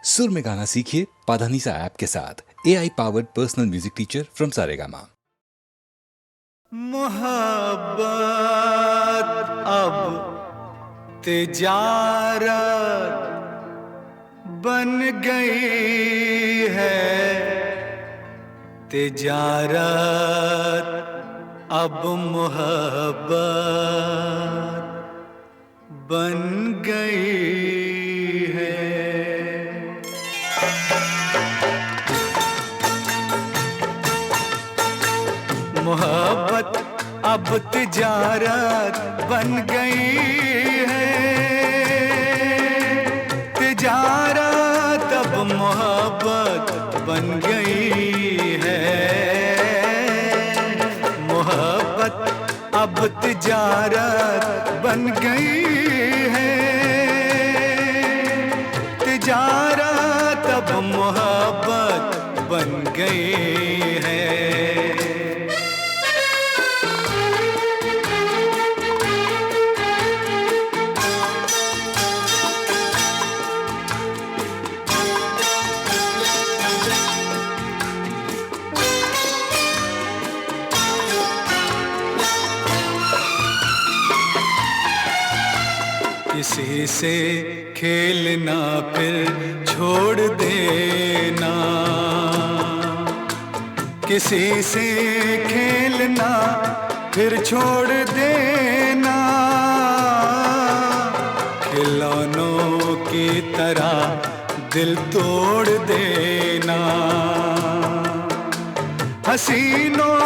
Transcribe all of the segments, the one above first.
सुर में गाना सीखिए पाधानीसा ऐप के साथ। AI powered personal music teacher from Saregama. मोहब्बत अब तिजारत बन गई है, तिजारत अब मोहब्बत बन गई है। मोहब्बत अब तिजारत बन गई है, तिजारत अब मोहब्बत बन गई है। मोहब्बत अब तिजारत बन गई है, तिजारत अब मोहब्बत बन गई है। किसी से खेलना फिर छोड़ देना, किसी से खेलना फिर छोड़ देना, खिलौनों की तरह दिल तोड़ देना। हसीनों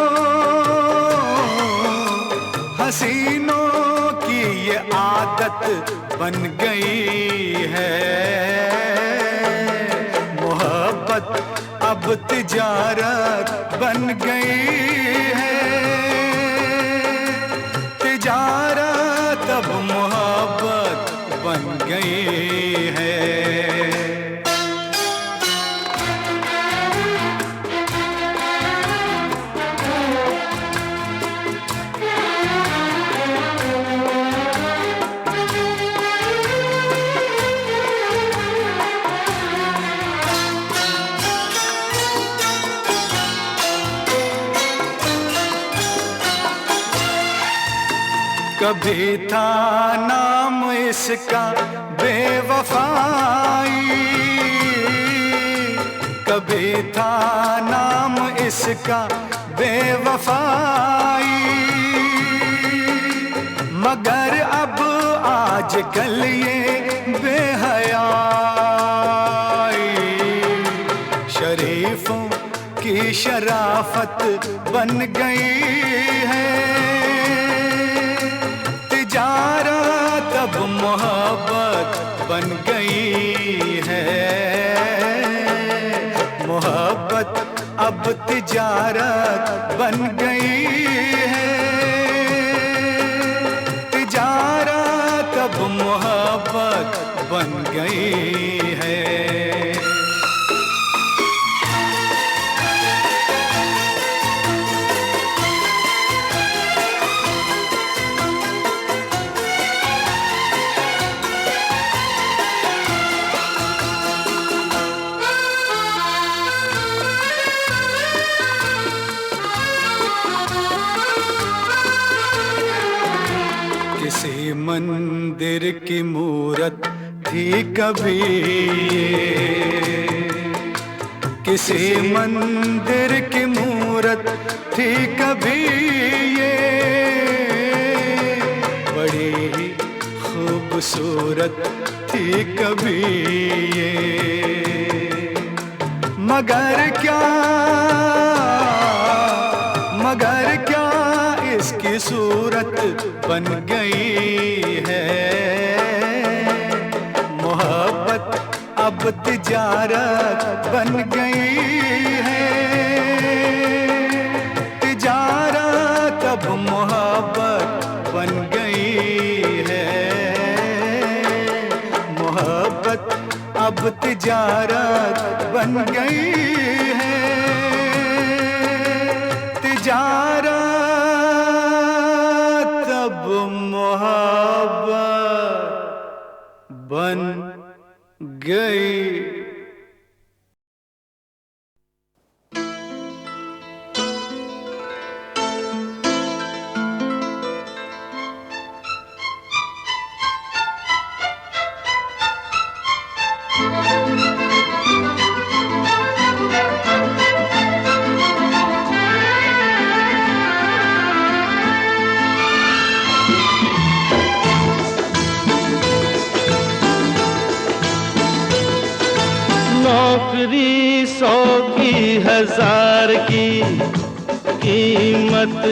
हसीनों की ये आदत बन गई है। मोहब्बत अब तिजारत बन गई है, तिजारत अब मोहब्बत बन गई है। कभी था नाम इसका बेवफाई, कभी था नाम इसका बेवफाई, मगर अब आजकल ये बेहयाई शरीफों की शराफत बन गई है। तिजारत अब मोहब्बत बन गई है, मोहब्बत अब तिजारत बन गई है, तिजारत अब मोहब्बत बन गई है। किसी मंदिर की मूरत थी कभी ये, किसी मंदिर की मूरत थी कभी ये, बड़ी ही खूबसूरत थी कभी ये, मगर क्या इसकी सूरत बन गई है। मोहब्बत अब तिजारत बन गई है, तिजारत अब मोहब्बत बन गई है। मोहब्बत अब तिजारत बन गई है, तिजारत अब मोहब्बत बन गई नौकरी 100 की 1000 की कीमत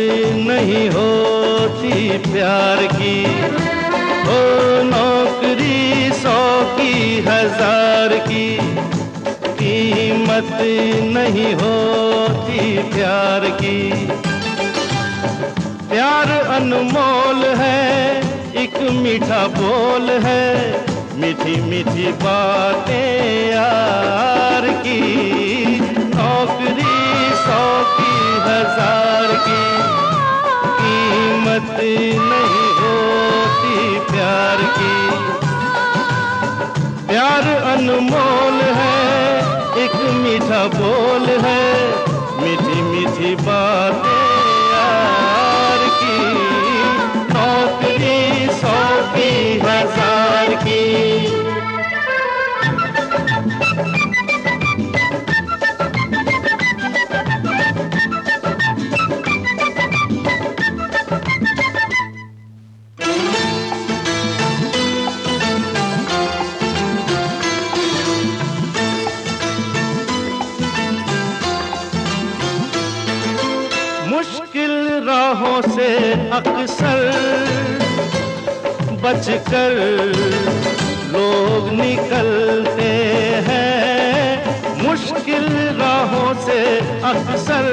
नहीं होती प्यार की। ओ नौकरी 100 की 1000 की कीमत नहीं होती प्यार की। प्यार अनमोल है, एक मीठा बोल है, मीठी मीठी बातें यार की। नौकरी 100 की 1000 की कीमत नहीं होती प्यार की। प्यार अनमोल है, एक मीठा बोल है, मीठी मीठी बातें यार की। नौकरी 100 की 1000 की। मुश्किल राहों से अक्सर बचकर लोग निकलते हैं। मुश्किल राहों से अक्सर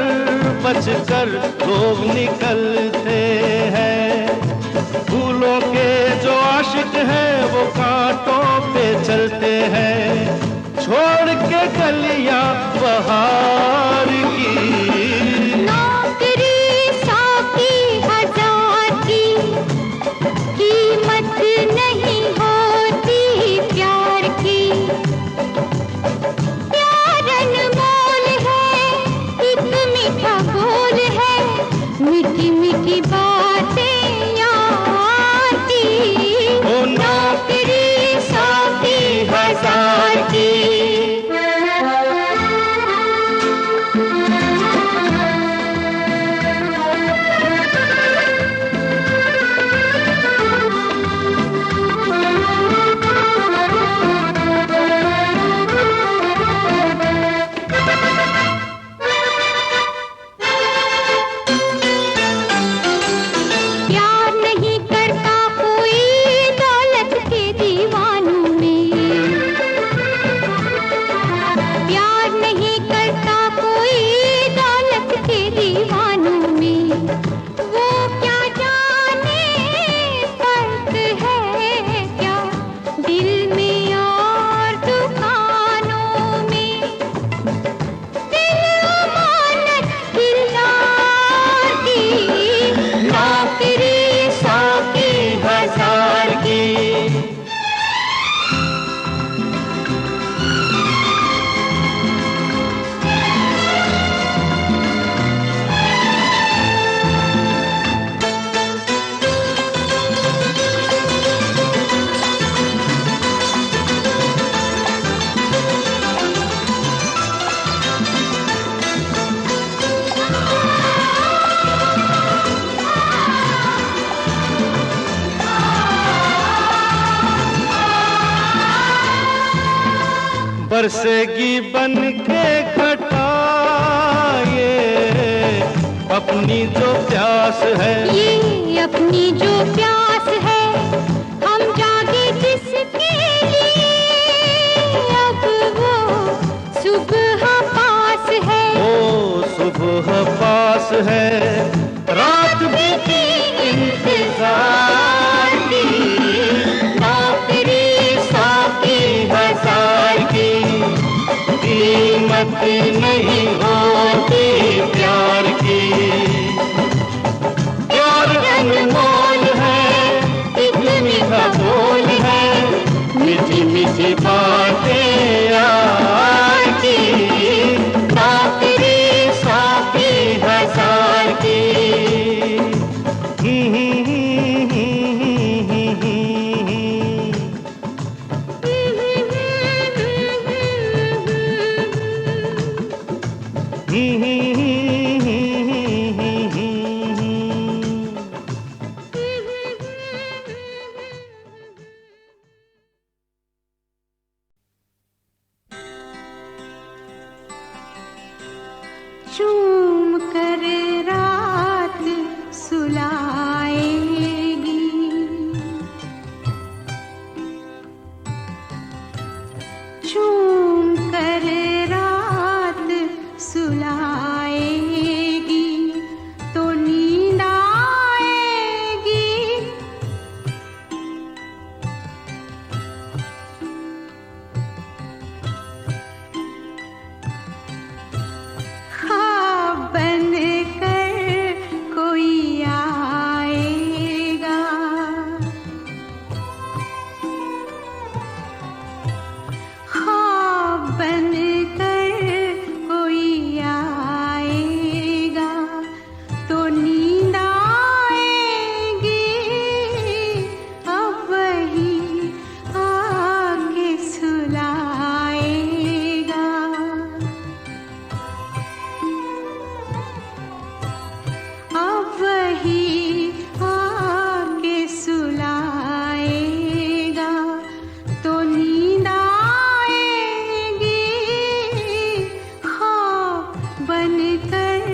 बचकर लोग निकलते हैं। फूलों के जो आशिक हैं वो कांटों पे चलते हैं, छोड़ के कलियां बहार की। मीठी मीठी बातें यार की। ओ नौकरी 100 की 1000 की। बरसेगी बन के घटा ये अपनी जो प्यास है। ये अपनी जो प्यास है, हम जागे जिसके लिए अब वो सुबह पास है। ओ सुबह पास है, रात बीती इंतजार की। नौकरी 100 की 1000 की कीमत नहीं होती प्यार की। प्यार अनमोल है, एक मीठा बोल है, मीठी मीठी बातें यार की। नौकरी 100 की 1000 की। Mm-hmm. चूम कर रात सुलाएगी, चूम कर रात सुलाएगी तो नींद आएगी। ख्वाब बन कर कोई आएगा, ख्वाब बन कर कोई आएगा तो नींद आएगी। अब वही आके सुलाएगा, अब वही आके सुलाएगा तो नींद आएगी। ख्वाब बन कर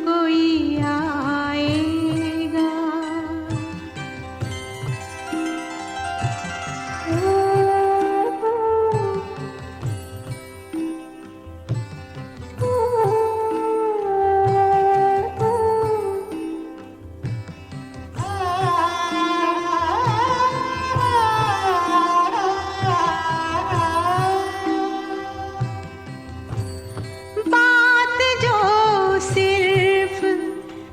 कोई आएगा। बात जो सिर्फ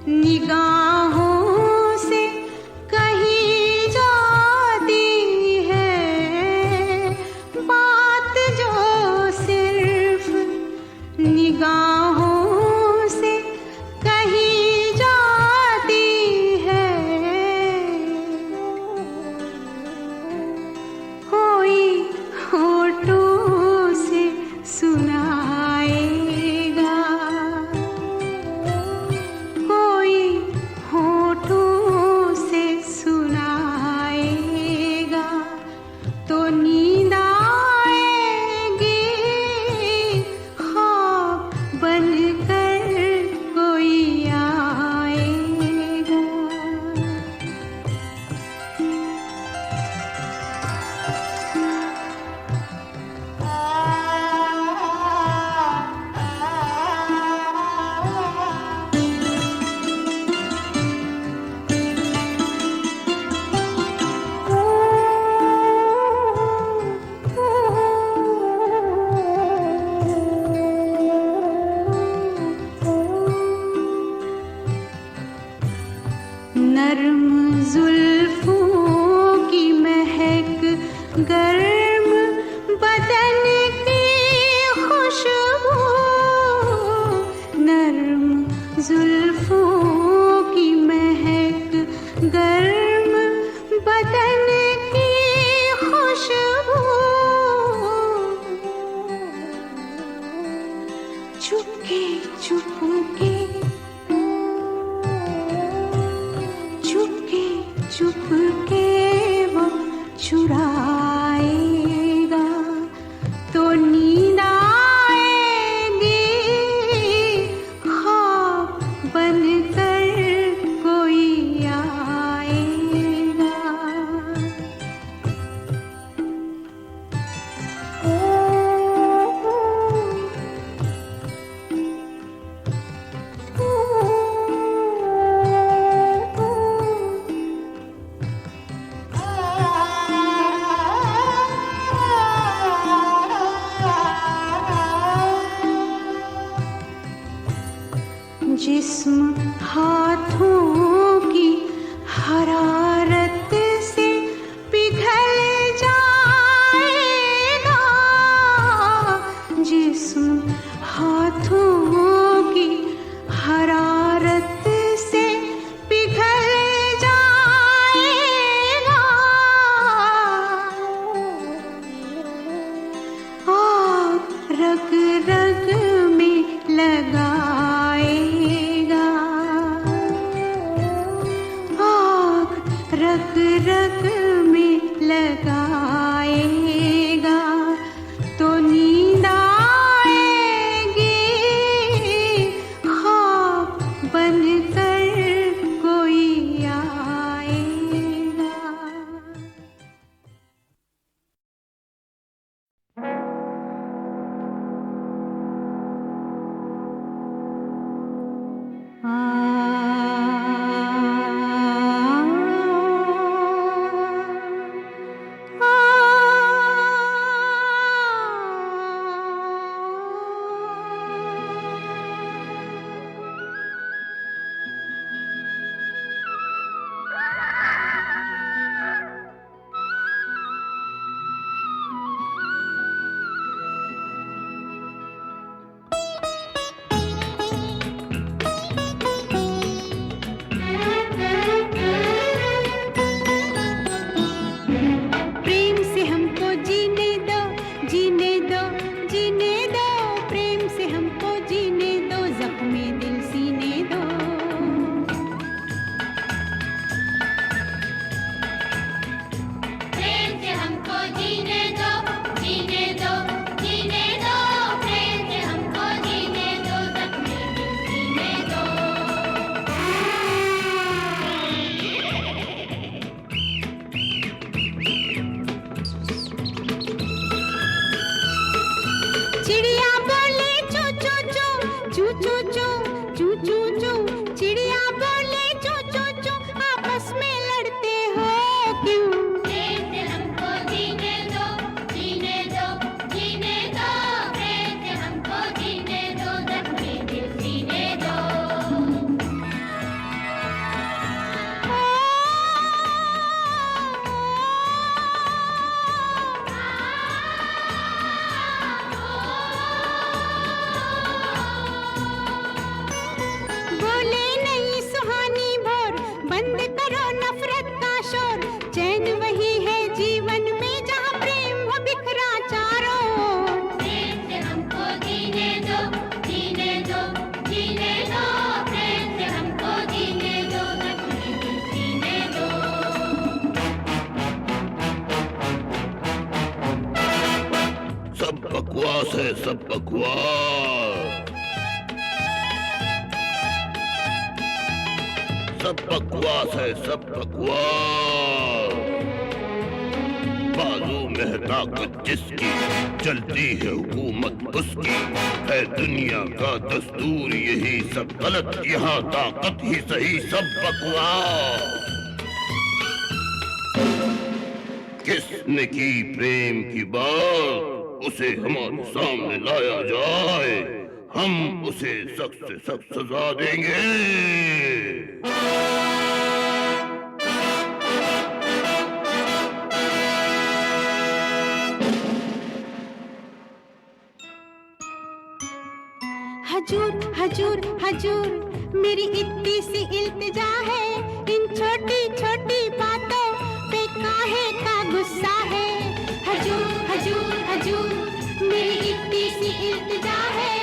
निगाहों से कही जाती है, बात जो सिर्फ निगाहों से कही जाती है, कोई होठों से सुनाएगा, कोई होठों से सुनाएगा तो नींद आएगी। ख्वाब बन कर कोई आएगा। नर्म जुल्फों की महक, गर्म बदन की खुशबू, नर्म जुल्फों की महक, गर्म बदन की खुशबू, चुपके चुपके चुपके चुपके वो चुराएगा तो नींद आएगी। ख्वाब बन कर कोई आएगा। जिस्म हाथों की हरारत से पिघल जाएगा, जिस्म हाथों की हरारत से पिघल जाएगा। आग रग रग में लगाएगा, आग रग रग में लगाएगा तो नींद आएगी। चिड़िया बोले चू चू चू चू चू चू चू चू चू, चिड़िया बोले चू चू चू, आपस में लड़ते हो क्यों? प्रेम से हमको जीने दो, जीने दो, जीने दो, प्रेम से हमको जीने दो, जख्मी दिल सीने दो। बोले नहीं सुहानी भोर, बंद करो नफरत का शोर, चैन वही है जीवन में जहाँ प्रेम हो बिखरा चारों ओर। प्रेम से हमको जीने दो, जीने दो, जीने दो, प्रेम से हमको जीने दो, जख्मी दिल सीने दो। सब बकवास है, सब बकवास, सब बकवास है, सब बकवास। बाजू में है ताकत जिसकी, चलती है हुकूमत उसकी, है दुनिया का दस्तूर यही, सब गलत यहाँ ताकत ही सही, सब बकवास। किसने की प्रेम की बात, उसे हमारे सामने लाया जाए, हम उसे सख्त से सख्त सजा देंगे। हजूर हजूर हजूर, मेरी इतनी सी इल्तिजा है, इन छोटी छोटी बातों पे काहे का गुस्सा है। हजूर हजूर हजूर, मेरी इतनी सी इल्तिजा है,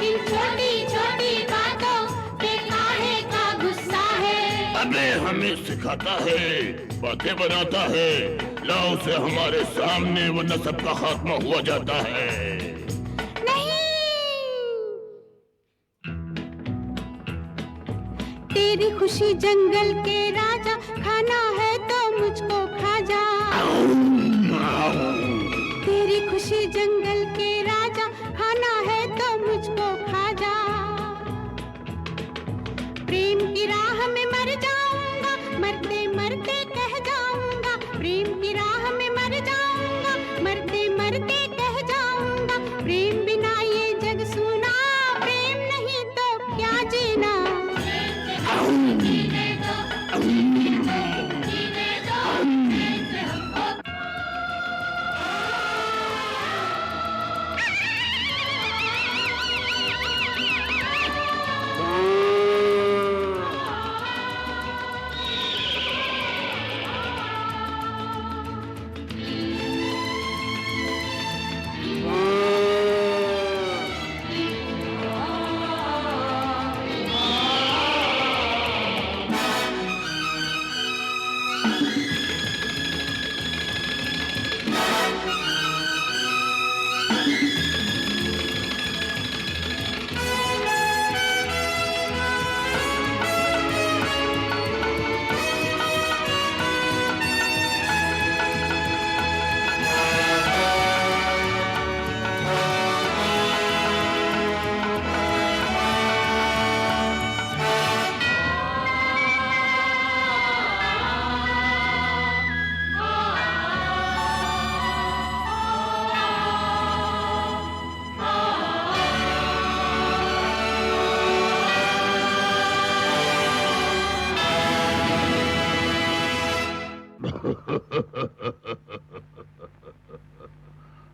इन छोटी छोटी बातों पे काहे का गुस्सा है। अबे हमें सिखाता है, बातें बनाता है, लाओ से हमारे सामने, वरना सबका खात्मा हुआ जाता है। नहीं, तेरी खुशी जंगल के राजा, खाना है तो मुझको खा जा। तेरी खुशी जंगल के राजा, खाना है तो मुझको खा जा। प्रेम की राह में मर जाऊंगा, मरते मरते कह जाऊंगा, प्रेम की राह में मर जाऊंगा, मरते मरते कह जाऊंगा, प्रेम बिना ये जग सूना, प्रेम नहीं तो क्या जीना। जीने दो, जीने दो, जीने दो, प्रेम से हमको।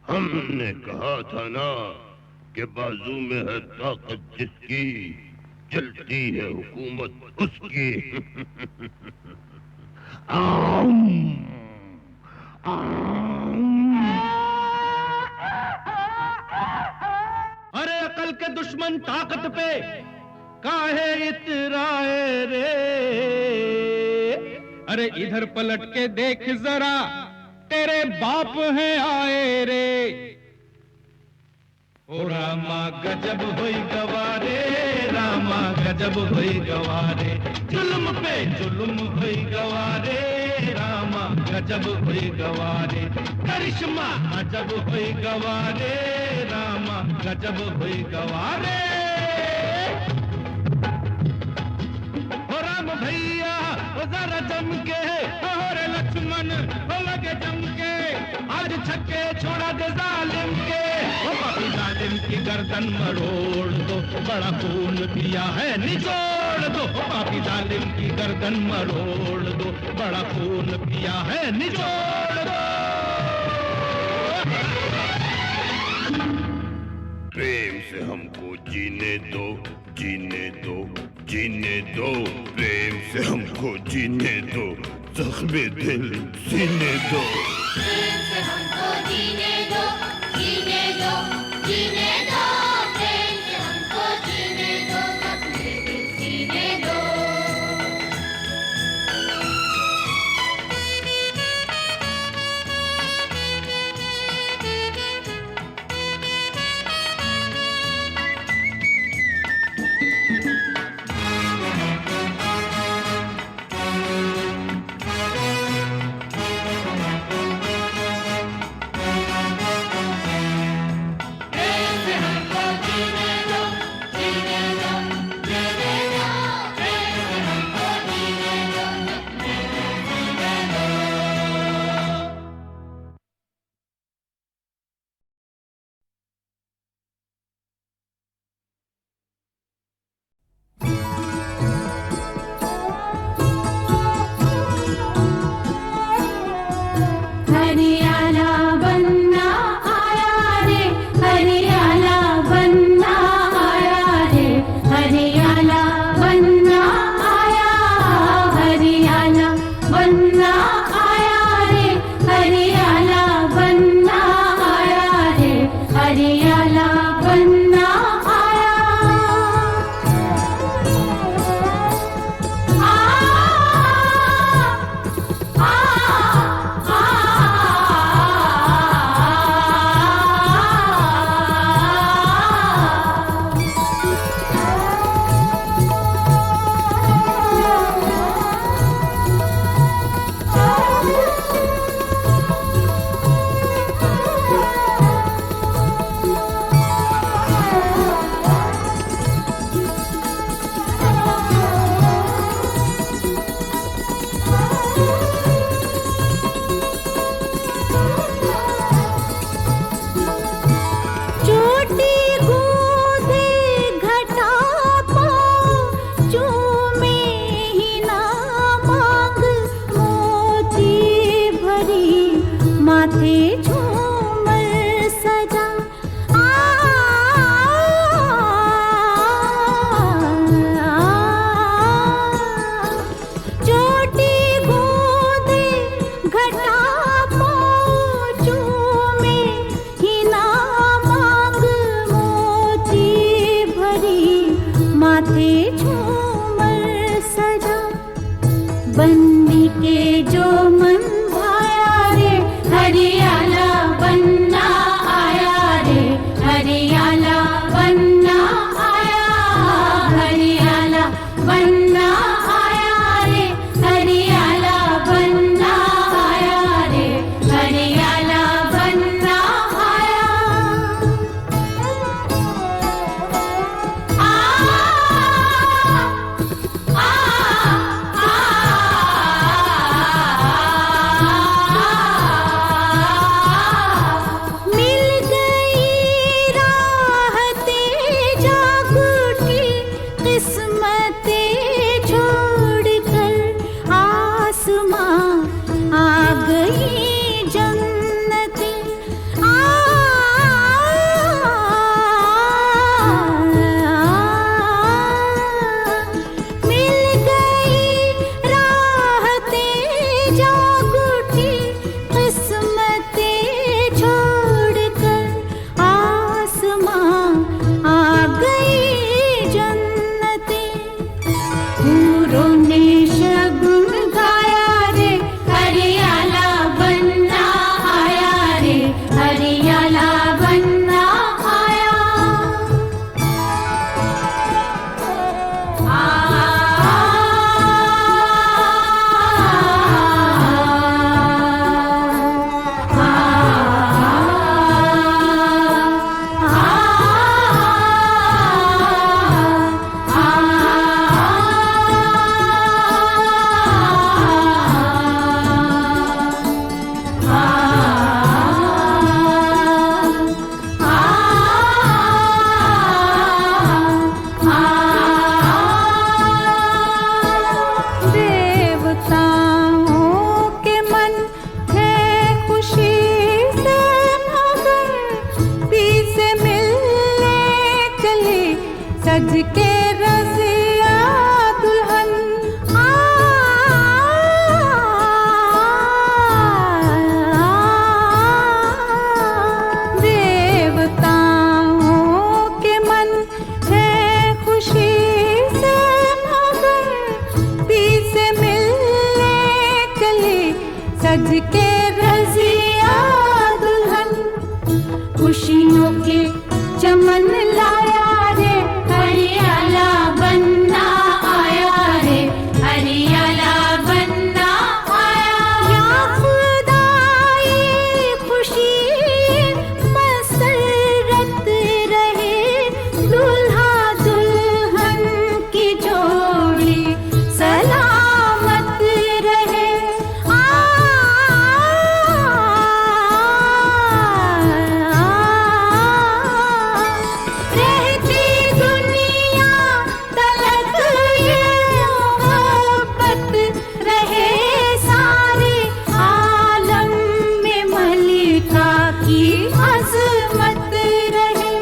हमने कहा था ना कि बाजू में है ताकत जिसकी, चलती है हुकूमत उसकी। अरे अकल के दुश्मन ताकत पे काहे इतराए रे, अरे इधर पलट के देख जरा, तेरे बाप हैं आए रे। ओ रामा गजब होई गवारे, रामा गजब होई गवारे, जुल्म पे जुल्म होई गवारे। रामा गजब हुई गवारे, करिश्मा अजब हुई गवारे, रामा गजब हुई गवारे। हो राम भैया हो जरा जम के, हो रे लक्ष्मण हो लगे जम के, आज छक्के छोड़ा दे जालिम के, हो पापी जालिम की गर्दन मरोड़ दो, बड़ा खून पिया है निचोड़ दो, हो पापी जालिम की गर्दन मरोड़ दो, बड़ा खून पिया है निचोड़ दो। प्रेम से हमको जीने दो, जीने दो, जीने दो, प्रेम से हमको जीने दो, जख्मे दिल सीने दो। प्रेम से हमको जीने दो, जीने दो, जीने दो, प्रेम से हमको जीने दो, जख्मे दिल सीने दो। हरियाला बनना आया रे, हरियाला बनना आया रे, हरियाला बनना आया, हरियाला बनना आया रे, हरियाला बनना आया रे, हरियाला बनना आया। चोटी गूंथे घटा पाँव चूमे ही ना मांग, मोती भरी माथे झूमर सजा। चोटी गूंथे घटा पाँव चूमे ही ना मांग, मोती भरी माथे झूमर सजा। बंदी के जो मन भाया रे, हरियाला बनना आया रे, हरियाला बनना आया, हरियाला बनना आया रे, हरियाला बनना आया रे, हरियाला बनना आया। आ आ आ सज के रसिया दुल्हन देवताओं के मन है खुशी से मगन, पीर से मिलने चले सज के रसिया दुल्हन। खुशियों के चमन लाया रे हरियाला बनना आया रे, हरियाला बनना आया। या खुदा ये खुशी मसरत रहे, दूल्हा दुल्हन की जोड़ी सलामत रहे। रहती दुनिया तलक ये मोहब्बत रहे, सारे आलम में मलिका की अजमत रहे।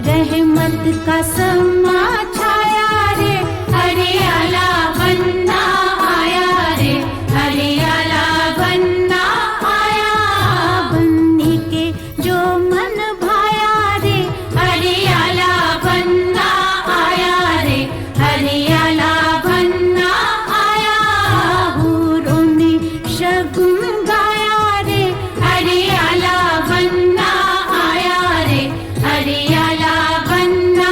रहमत का समा छाया रे हरियाला बनना आया रे, हरियाला बनना आया। बनने के जो मन भाया रे हरियाला बनना आया रे, हरियाला बनना आया। हूरों ने शगुन गाया रे हरियाला बनना आया रे, हरियाला बनना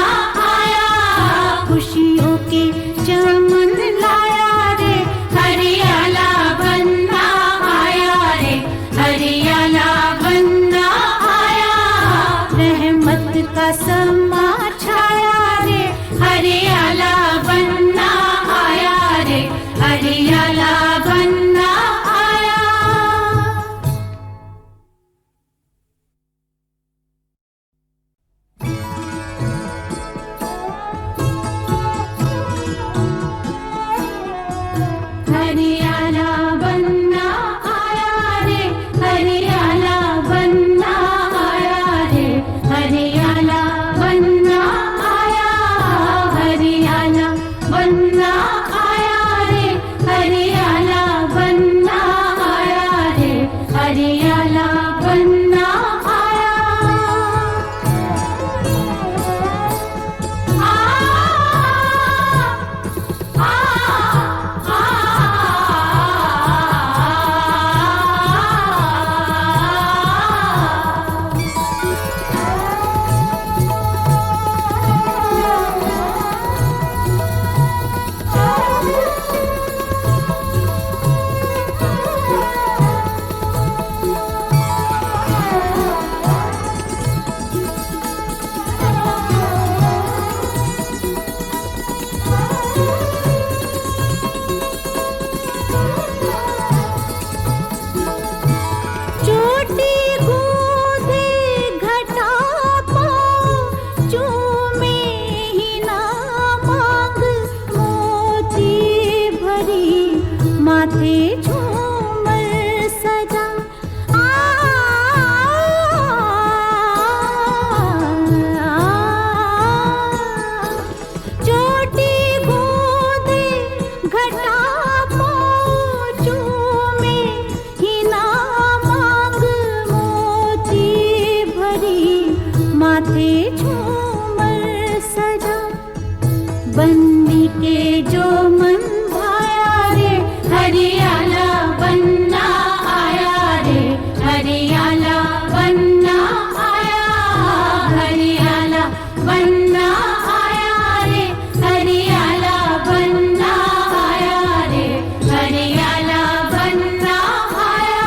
आया। खुशियों के चमन लाया रे हरियाला बनना आया रे, हरियाला बनना आया। रहमत का समा छाया रे हरियाला बनना आया रे, हरियाला बनना आया। हरियाला बनना आया रे, हरियाला बनना आया रे, हरियाला बनना आया। हरियाला बनना आया रे, हरियाला बनना आया रे, हरियाला बनना आया। चोटी गूंथे घटा पाँव चूमे ही ना मांग, मोती भरी माथे झूमर सजा। चोटी गूंथे घटा पाँव चूमे ही ना मांग, मोती भरी माथे झूमर सजा। बनने के जो मन भाया रे हरियाला बनना आया रे, हरियाला बनना आया। हरियाला बनना आया रे, हरियाला बनना आया रे, हरियाला बनना आया।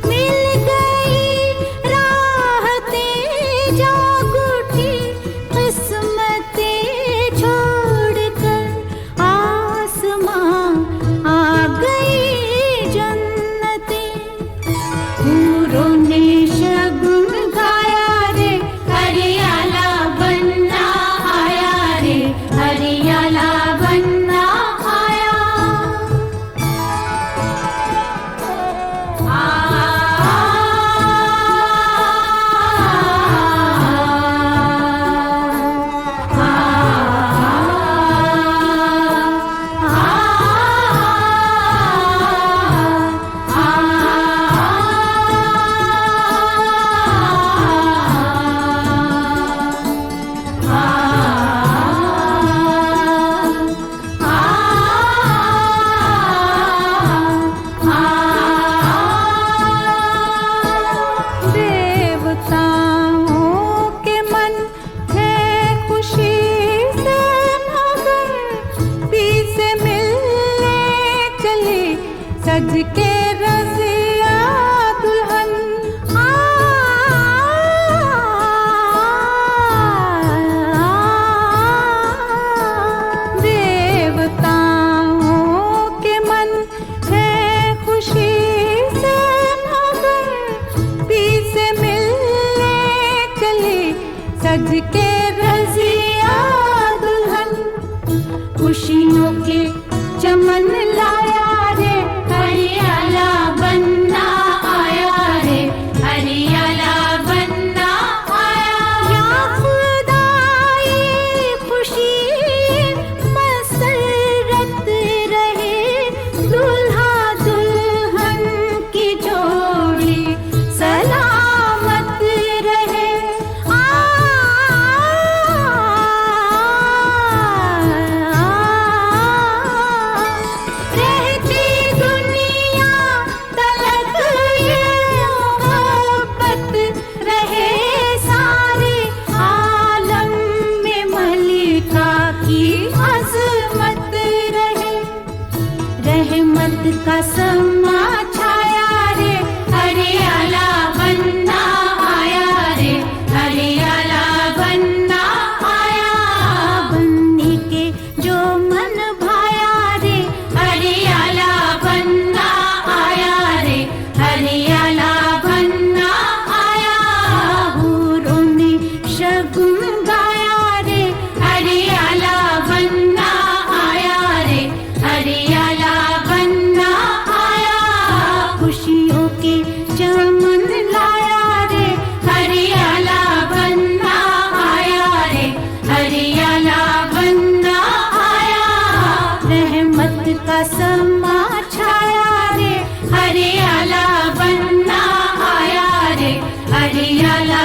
मिल गई का समा छाया रे, हरियाला बनना आया रे, हरियाला बनना आया। बनने के जो मन भाया रे, हरियाला बनना आया रे, हरियाला बनना आया। हूरों ने शगुन गाया रे, हरियाला बनना आया रे, हरियाला बनना आया। खुशियों के चमन लाया रे, हरियाला बनना आया रे, हरियाला बनना आया। रहमत का समा छाया रे, हरियाला बनना आया रे, हरियाला